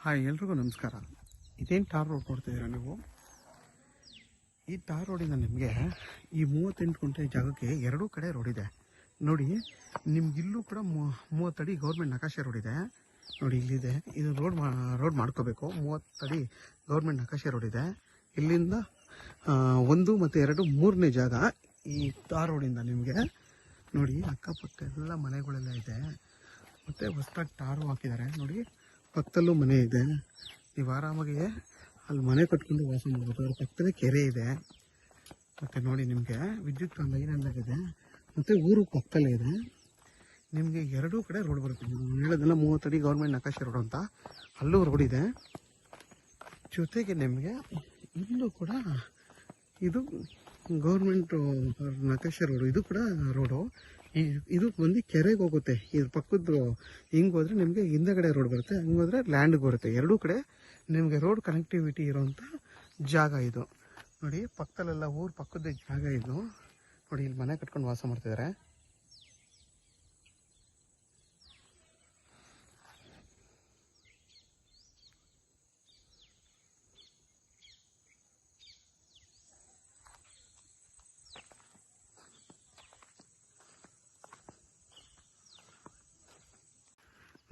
Hi, ಎಲ್ರಿಗೂ ನಮಸ್ಕಾರ. ಇದೇನು ಟಾರ್ ರೋಡ್ ನೋಡ್ತಿದ್ದೀರಾ ನೀವು? ಈ ಟಾರ್ ರೋಡಿಂದ ನಿಮಗೆ ಈ 38 ಗುಂಟೆ ಜಾಗಕ್ಕೆ ಎರಡೂ ಕಡೆ ರೋಡ್ ಇದೆ ನೋಡಿ. ನಿಮ್ಗಿಲ್ಲೂ ಕೂಡ 30 ಅಡಿ ಗೌರ್ಮೆಂಟ್ ನಕಾಶೆ ರೋಡ್ ಇದೆ ನೋಡಿ. ಇಲ್ಲಿದೆ, ಇದು ರೋಡ್ ಮಾಡ್ಕೋಬೇಕು. 30 ಅಡಿ ಗೌರ್ಮೆಂಟ್ ನಕಾಶೆ ರೋಡ್ ಇದೆ. ಇಲ್ಲಿಂದ 1 ಮತ್ತು 2 3ನೇ ಜಾಗ ಈ ಟಾರ್ ರೋಡಿಂದ ನಿಮಗೆ ನೋಡಿ. ಅಕ್ಕಪಕ್ಕ ಎಲ್ಲ ಮನೆಗಳೆಲ್ಲ ಇದೆ, ಮತ್ತು ಹೊಸದಾಗಿ ಟಾರು ಹಾಕಿದ್ದಾರೆ ನೋಡಿ. ಪಕ್ಕದಲ್ಲೂ ಮನೆ ಇದೆ, ನೀವು ಆರಾಮಾಗಿ ಅಲ್ಲಿ ಮನೆ ಕಟ್ಕೊಂಡು ವಾಸ ಮಾಡ್ಬೋದು. ಅದ್ರ ಪಕ್ಕದಲ್ಲೇ ಕೆರೆ ಇದೆ, ಮತ್ತು ನೋಡಿ ನಿಮಗೆ ವಿದ್ಯುತ್ ಲೈನ್ ಎಲ್ಲ ಇದೆ, ಮತ್ತು ಊರು ಪಕ್ಕದಲ್ಲೇ ಇದೆ. ನಿಮಗೆ ಎರಡೂ ಕಡೆ ರೋಡ್ ಬರುತ್ತೆ. ನೀವು ಹೇಳೋದೆಲ್ಲ 30 ಅಡಿ ಗೌರ್ಮೆಂಟ್ ನಕಾಶೆ ರೋಡ್ ಅಂತ, ಅಲ್ಲೂ ರೋಡ್ ಇದೆ. ಜೊತೆಗೆ ನಿಮಗೆ ಇಲ್ಲೂ ಕೂಡ ಇದು ಗೌರ್ಮೆಂಟ್ ನಕಾಶೆ ರೋಡು, ಇದು ಕೂಡ ರೋಡು. ಇದು ಬಂದು ಕೆರೆಗೆ ಹೋಗುತ್ತೆ. ಇದ್ರ ಪಕ್ಕದ್ದು ಹಿಂಗೆ ಹೋದರೆ ನಿಮಗೆ ಹಿಂದಗಡೆ ರೋಡ್ ಬರುತ್ತೆ, ಹಂಗೆ ಹೋದರೆ ಲ್ಯಾಂಡ್ಗೆ ಬರುತ್ತೆ. ಎರಡೂ ಕಡೆ ನಿಮಗೆ ರೋಡ್ ಕನೆಕ್ಟಿವಿಟಿ ಇರೋವಂಥ ಜಾಗ ಇದು ನೋಡಿ. ಪಕ್ಕದಲ್ಲೆಲ್ಲ ಊರು ಪಕ್ಕದ ಜಾಗ ಇದು ನೋಡಿ. ಇಲ್ಲಿ ಮನೆ ಕಟ್ಕೊಂಡು ವಾಸ ಮಾಡ್ತಿದ್ದಾರೆ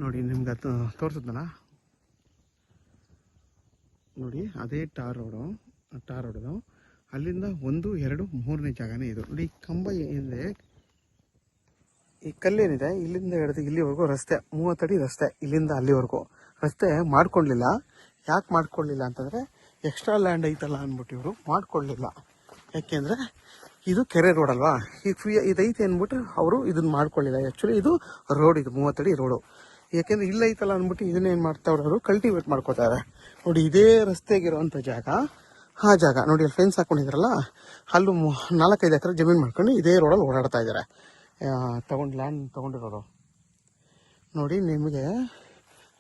ನೋಡಿ. ನಿಮ್ಗೆ ಅದು ತೋರಿಸಿದ್ನಲ್ಲ ನೋಡಿ, ಅದೇ ಟಾರ್ ರೋಡು. ಅಲ್ಲಿಂದ 1, 2, 3ನೇ ಜಾಗನೇ ಇದು ನೋಡಿ. ಕಂಬ ಏನಿದೆ, ಈ ಕಲ್ಲೇನಿದೆ, ಇಲ್ಲಿಂದ ಹಿಡಿದು ಇಲ್ಲಿವರೆಗೂ ರಸ್ತೆ 30 ಅಡಿ ರಸ್ತೆ. ಇಲ್ಲಿಂದ ಅಲ್ಲಿವರೆಗೂ ರಸ್ತೆ ಮಾಡ್ಕೊಳ್ಳಿಲ್ಲ. ಯಾಕೆ ಮಾಡ್ಕೊಳ್ಳಿಲ್ಲ ಅಂತಂದರೆ ಎಕ್ಸ್ಟ್ರಾ ಲ್ಯಾಂಡ್ ಐತಲ್ಲ ಅಂದ್ಬಿಟ್ಟು ಇವರು ಮಾಡ್ಕೊಳ್ಳಿಲ್ಲ. ಯಾಕೆಂದರೆ ಇದು ಕೆರೆ ರೋಡ್ ಅಲ್ವಾ, ಈಗ ಇದೈತೆ ಅಂದ್ಬಿಟ್ಟು ಅವರು ಇದನ್ನ ಮಾಡ್ಕೊಳ್ಳಿಲ್ಲ. ಆ್ಯಕ್ಚುಲಿ ಇದು ರೋಡ್, ಇದು 30 ಅಡಿ ರೋಡು. ಯಾಕೆಂದರೆ ಇಲ್ಲೈತಲ್ಲ ಅಂದ್ಬಿಟ್ಟು ಇದನ್ನೇನು ಮಾಡ್ತಾವ್ರೆ, ಅವರು ಕಲ್ಟಿವೇಟ್ ಮಾಡ್ಕೋತಾರೆ ನೋಡಿ. ಇದೇ ರಸ್ತೆಗಿರೋವಂಥ ಜಾಗ, ಆ ಜಾಗ ನೋಡಿ. ಅಲ್ಲಿ ಫೆನ್ಸ್ ಹಾಕೊಂಡಿದ್ರಲ್ಲ, ಅಲ್ಲೂ 4-5 ಎಕರೆ ಜಮೀನು ಮಾಡ್ಕೊಂಡು ಇದೇ ರೋಡಲ್ಲಿ ಓಡಾಡ್ತಾ ಇದ್ದಾರೆ. ಲ್ಯಾಂಡ್ ತೊಗೊಂಡಿರೋರು ನೋಡಿ. ನಿಮಗೆ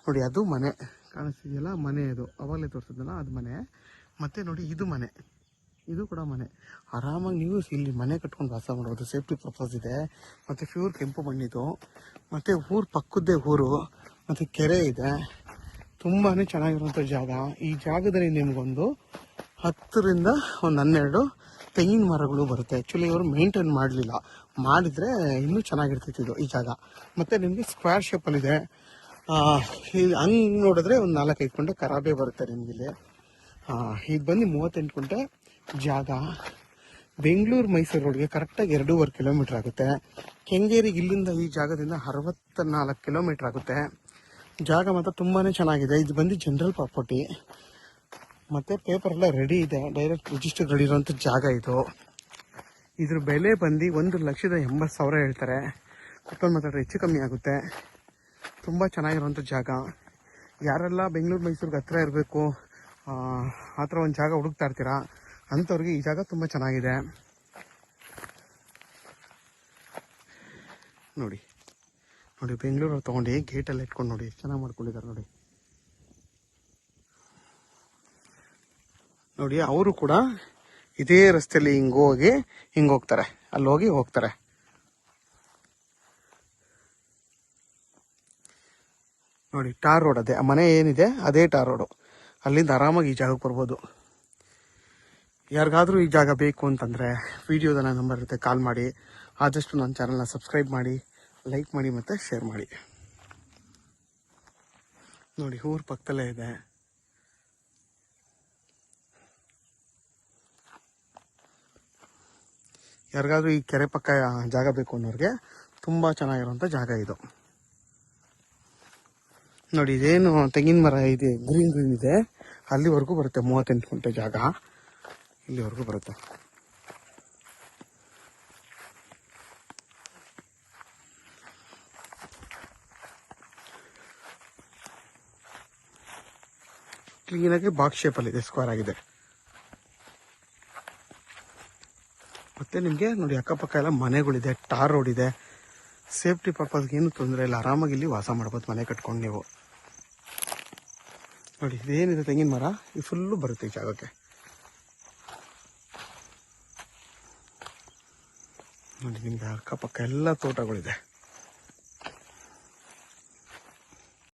ನೋಡಿ, ಅದು ಮನೆ ಕಾಣಿಸ್ತಿದೆಯಲ್ಲ, ಮನೆ ಇದು ಅವಾಗಲೇ ತೋರಿಸಿದ್ನಲ್ಲ, ಅದು ಮನೆ. ಮತ್ತು ನೋಡಿ, ಇದು ಮನೆ, ಇದು ಕೂಡ ಮನೆ. ಆರಾಮಾಗಿ ನೀವು ಇಲ್ಲಿ ಮನೆ ಕಟ್ಕೊಂಡು ವಾಸ ಮಾಡ್ಬೋದು. ಸೇಫ್ಟಿ ಪರ್ಪಸ್ ಇದೆ, ಮತ್ತು ಪ್ಯೂರ್ ಕೆಂಪು ಮಣ್ಣಿದು, ಮತ್ತು ಊರು ಪಕ್ಕದ್ದೇ ಊರು, ಮತ್ತು ಕೆರೆ ಇದೆ. ತುಂಬಾ ಚೆನ್ನಾಗಿರುವಂಥ ಜಾಗ. ಈ ಜಾಗದಲ್ಲಿ ನಿಮಗೊಂದು 10 ರಿಂದ 12 ತೆಂಗಿನ ಮರಗಳು ಬರುತ್ತೆ. ಆ್ಯಕ್ಚುಲಿ ಇವರು ಮೇಂಟೈನ್ ಮಾಡಲಿಲ್ಲ, ಮಾಡಿದರೆ ಇನ್ನೂ ಚೆನ್ನಾಗಿರ್ತಿತ್ತು ಇದು ಈ ಜಾಗ. ಮತ್ತು ನಿಮಗೆ ಸ್ಕ್ವೇರ್ ಶೇಪಲ್ಲಿದೆ. ಹಂಗೆ ನೋಡಿದ್ರೆ ಒಂದು 4-5 ಗುಂಟೆ ಖರಾಬೇ ಬರುತ್ತೆ ನಿಮಗಿಲ್ಲಿ. ಇದು ಬಂದು 38 ಗುಂಟೆ ಜಾಗ. ಬೆಂಗಳೂರು ಮೈಸೂರು ರೋಡ್ಗೆ ಕರೆಕ್ಟಾಗಿ 2.5 ಕಿಲೋಮೀಟ್ರ್ ಆಗುತ್ತೆ. ಕೆಂಗೇರಿಗೆ ಇಲ್ಲಿಂದ ಈ ಜಾಗದಿಂದ 64 ಕಿಲೋಮೀಟ್ರ್ ಆಗುತ್ತೆ. ಜಾಗ ಮಾತ್ರ ತುಂಬಾ ಚೆನ್ನಾಗಿದೆ. ಇದು ಬಂದು ಜನರಲ್ ಪ್ರಾಪರ್ಟಿ, ಮತ್ತು ಪೇಪರೆಲ್ಲ ರೆಡಿ ಇದೆ, ಡೈರೆಕ್ಟ್ ರಿಜಿಸ್ಟರ್ ರೆಡಿ ಇರೋಂಥ ಜಾಗ ಇದು. ಇದ್ರ ಬೆಲೆ ಬಂದು 1,80,000 ಹೇಳ್ತಾರೆ. ಕುತ್ಕೊಂಡು ಮಾತಾಡ್ರೆ ಹೆಚ್ಚು ಕಮ್ಮಿ ಆಗುತ್ತೆ. ತುಂಬ ಚೆನ್ನಾಗಿರೋಂಥ ಜಾಗ. ಯಾರೆಲ್ಲ ಬೆಂಗಳೂರು ಮೈಸೂರಿಗೆ ಹತ್ರ ಇರಬೇಕು, ಆ ಥರ ಒಂದು ಜಾಗ ಹುಡುಕ್ತಾ ಇರ್ತೀರಾ ಅಂಥವ್ರಿಗೆ ಈ ಜಾಗ ತುಂಬ ಚೆನ್ನಾಗಿದೆ ನೋಡಿ. ನೋಡಿ, ಬೆಂಗಳೂರಲ್ಲಿ ತೊಗೊಂಡು ಗೇಟೆಲ್ಲ ಇಟ್ಕೊಂಡು ನೋಡಿ, ಚೆನ್ನಾಗಿ ಮಾಡ್ಕೊಂಡಿದ್ದಾರೆ ನೋಡಿ. ನೋಡಿ, ಅವರು ಕೂಡ ಇದೇ ರಸ್ತೆಯಲ್ಲಿ ಹಿಂಗೆ ಹೋಗ್ತಾರೆ, ಅಲ್ಲಿ ಹೋಗ್ತಾರೆ. ನೋಡಿ, ಟಾರ್ ರೋಡ್ ಅದೇ ಮನೆ ಏನಿದೆ, ಅದೇ ಟಾರ್ ರೋಡು. ಅಲ್ಲಿಂದ ಆರಾಮಾಗಿ ಈ ಜಾಗಕ್ಕೆ ಬರ್ಬೋದು. ಯಾರಿಗಾದರೂ ಈ ಜಾಗ ಬೇಕು ಅಂತಂದರೆ ವಿಡಿಯೋದ ನಂಬರ್ ಇರುತ್ತೆ, ಕಾಲ್ ಮಾಡಿ. ಆದಷ್ಟು ನನ್ನ ಚಾನಲ್ನ ಸಬ್ಸ್ಕ್ರೈಬ್ ಮಾಡಿ, ಲೈಕ್ ಮಾಡಿ, ಮತ್ತು ಶೇರ್ ಮಾಡಿ. ನೋಡಿ, ಊರು ಪಕ್ಕದಲ್ಲೇ ಇದೆ. ಯಾರಿಗಾದ್ರೂ ಈ ಕೆರೆ ಪಕ್ಕ ಜಾಗ ಬೇಕು ಅನ್ನೋರಿಗೆ ತುಂಬ ಚೆನ್ನಾಗಿರೋಂಥ ಜಾಗ ಇದು ನೋಡಿ. ಇದೇನು ತೆಂಗಿನ ಮರ ಇದೆ, ಗ್ರೀನ್ ಇದೆ, ಅಲ್ಲಿವರೆಗೂ ಬರುತ್ತೆ. 38 ಗುಂಟೆ ಜಾಗ ಇಲ್ಲಿವರೆಗೂ ಬರುತ್ತೆ. ಕ್ಲೀನಾಗಿ ಬಾಕ್ಸ್ ಶೇಪಲ್ಲಿದೆ, ಸ್ಕ್ವೇರ್ ಆಗಿದೆ. ಮತ್ತು ನಿಮಗೆ ನೋಡಿ, ಅಕ್ಕಪಕ್ಕ ಎಲ್ಲ ಮನೆಗಳಿದೆ, ಟಾರ್ ರೋಡ್ ಇದೆ. ಸೇಫ್ಟಿ ಪರ್ಪಸ್ಗೆ ಏನು ತೊಂದರೆ ಇಲ್ಲ, ಆರಾಮಾಗಿ ಇಲ್ಲಿ ವಾಸ ಮಾಡ್ಬೋದು ಮನೆ ಕಟ್ಕೊಂಡು ನೀವು. ನೋಡಿ, ಇದೇನಿದೆ ತೆಂಗಿನ ಮರ, ಇದು ಫುಲ್ಲು ಬರುತ್ತೆ ಈ ಜಾಗಕ್ಕೆ ನೋಡಿ. ನಿಮಗೆ ಅಕ್ಕಪಕ್ಕ ಎಲ್ಲ ತೋಟಗಳಿದೆ.